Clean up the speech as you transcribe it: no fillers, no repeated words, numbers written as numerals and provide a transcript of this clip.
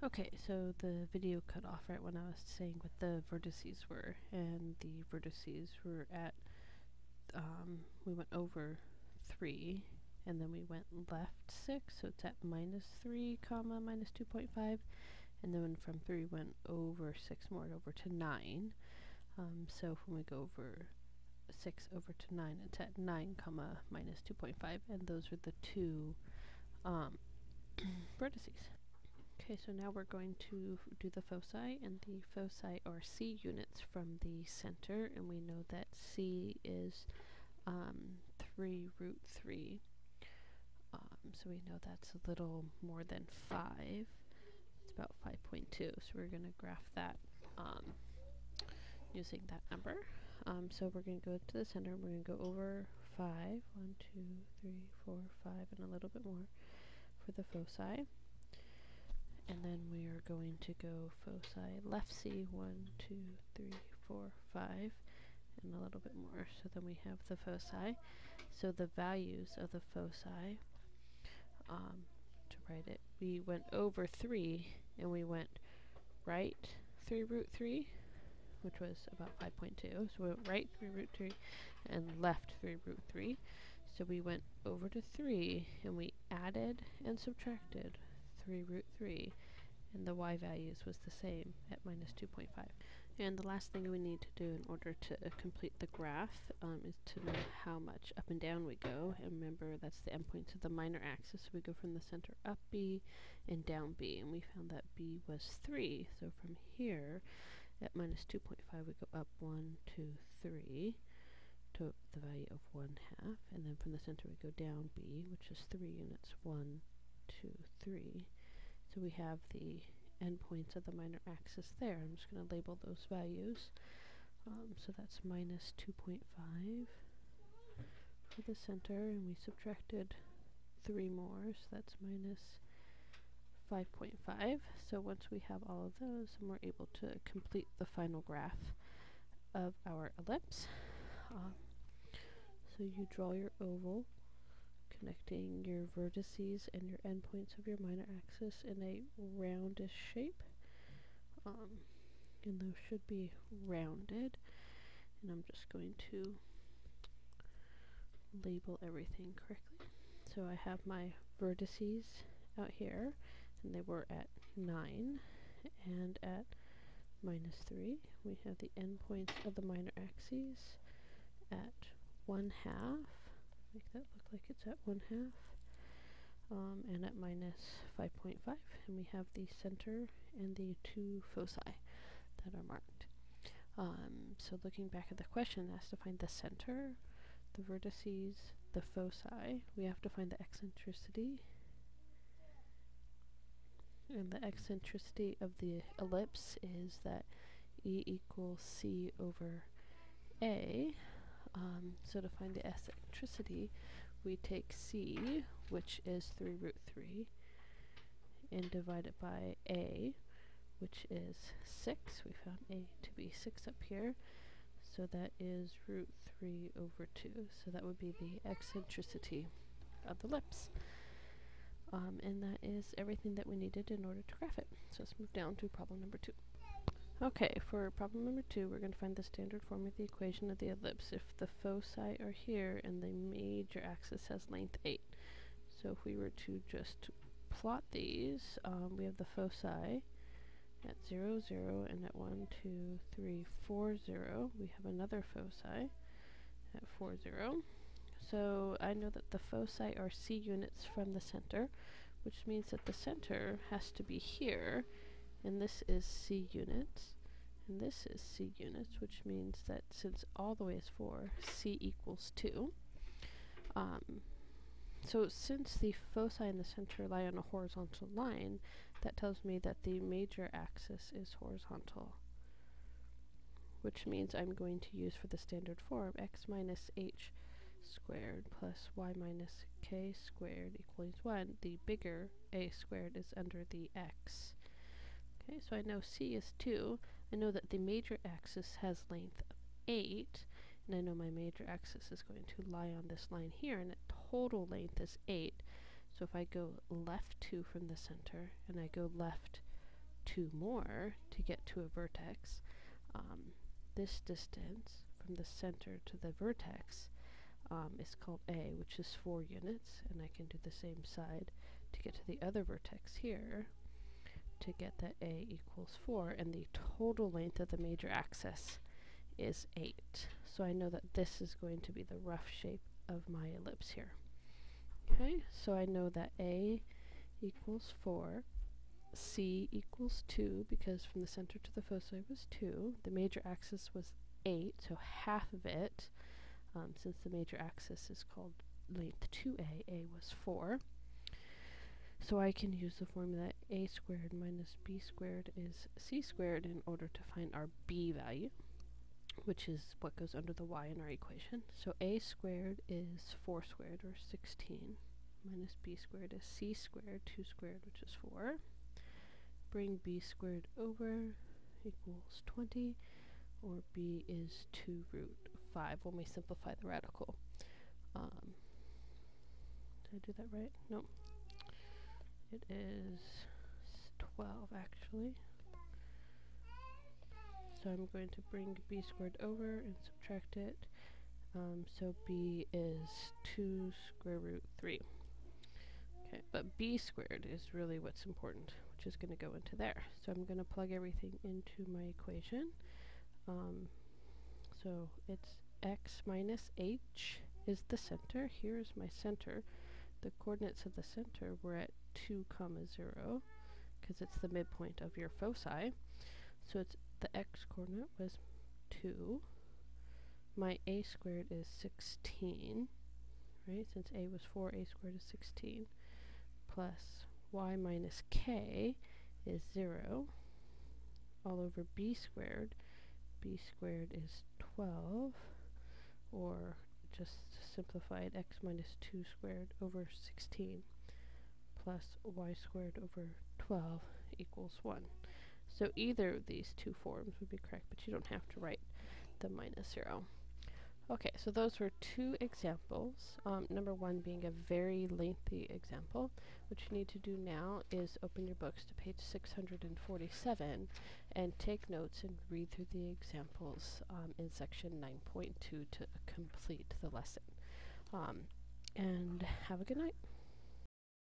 Okay, so the video cut off right when I was saying what the vertices were, and the vertices were at, we went over 3, and then we went left 6, so it's at minus 3 comma minus 2.5, and then from 3 went over 6 more over to 9. So when we go over 6 over to 9, it's at 9 comma minus 2.5, and those are the two vertices. Okay, so now we're going to do the foci, and the foci are C units from the center, and we know that C is 3 root 3. So we know that's a little more than 5. It's about 5.2, so we're going to graph that using that number. So we're going to go to the center, and we're going to go over 5, 1, 2, 3, 4, 5, and a little bit more for the foci. And then we are going to go foci left C, 1, 2, 3, 4, 5, and a little bit more. So then we have the foci. So the values of the foci, to write it, we went over 3, and we went right 3 root 3, which was about 5.2. So we went right 3 root 3 and left 3 root 3. So we went over to 3, and we added and subtracted 3 root 3, and the y values was the same at minus 2.5. And the last thing we need to do in order to complete the graph is to know how much up and down we go. And remember, that's the endpoints of the minor axis. So we go from the center up b and down b, and we found that b was 3. So from here at minus 2.5 we go up 1, 2, 3 to the value of 1/2, and then from the center we go down b, which is 3 units, 1, 2, 3. So we have the endpoints of the minor axis there. I'm just going to label those values. So that's minus 2.5 for the center, and we subtracted 3 more, so that's minus 5.5. So once we have all of those, then we're able to complete the final graph of our ellipse. So you draw your oval, connecting your vertices and your endpoints of your minor axis in a roundish shape. And those should be rounded. And I'm just going to label everything correctly. So I have my vertices out here, and they were at 9 and at minus 3. We have the endpoints of the minor axes at 1/2. Make that look like it's at 1/2, and at minus 5.5, and we have the center and the 2 foci that are marked. So looking back at the question, it has to find the center, the vertices, the foci. We have to find the eccentricity, and the eccentricity of the ellipse is that E equals C over A. So to find the eccentricity, we take C, which is 3 root 3, and divide it by A, which is 6. We found A to be 6 up here. So that is root 3 over 2. So that would be the eccentricity of the ellipse. And that is everything that we needed in order to graph it. So let's move down to problem number 2. Okay, for problem number 2, we're going to find the standard form of the equation of the ellipse if the foci are here and the major axis has length 8. So if we were to just plot these, we have the foci at 0, 0, and at 1, 2, 3, 4, 0. We have another foci at 4, 0. So I know that the foci are C units from the center, which means that the center has to be here, and this is C units, and this is C units, which means that since all the way is 4, C equals 2. So since the foci in the center lie on a horizontal line, that tells me that the major axis is horizontal, which means I'm going to use for the standard form x minus h squared plus y minus k squared equals 1. The bigger a squared is under the x. Okay, so I know C is 2. I know that the major axis has length 8, and I know my major axis is going to lie on this line here, and its total length is 8. So if I go left 2 from the center, and I go left 2 more to get to a vertex, this distance from the center to the vertex is called A, which is 4 units, and I can do the same side to get to the other vertex here to get that A equals 4, and the total length of the major axis is 8. So I know that this is going to be the rough shape of my ellipse here. Okay, so I know that A equals 4, C equals 2, because from the center to the foci was 2, the major axis was 8, so half of it, since the major axis is called length 2A, A was 4. So I can use the formula A squared minus B squared is C squared in order to find our B value, which is what goes under the y in our equation. So A squared is 4 squared, or 16, minus B squared is C squared, 2 squared, which is 4. Bring B squared over, equals 20, or B is 2 root 5 when we simplify the radical. Did I do that right? No. It is 12, actually. So I'm going to bring B squared over and subtract it. So B is 2 square root 3. Okay, but B squared is really what's important, which is going to go into there. So I'm going to plug everything into my equation. So it's x minus h is the center. Here's my center. The coordinates of the center were at 2, 0, because it's the midpoint of your foci. So it's the x coordinate was 2. My a squared is 16, right? Since a was 4, a squared is 16, plus y minus k is 0, all over b squared. B squared is 12, or just simplified x minus 2 squared over 16, plus y squared over 12 equals 1. So either of these two forms would be correct, but you don't have to write the minus 0. Okay, so those were 2 examples. Number 1 being a very lengthy example. What you need to do now is open your books to page 647 and take notes and read through the examples in section 9.2 to complete the lesson. And have a good night.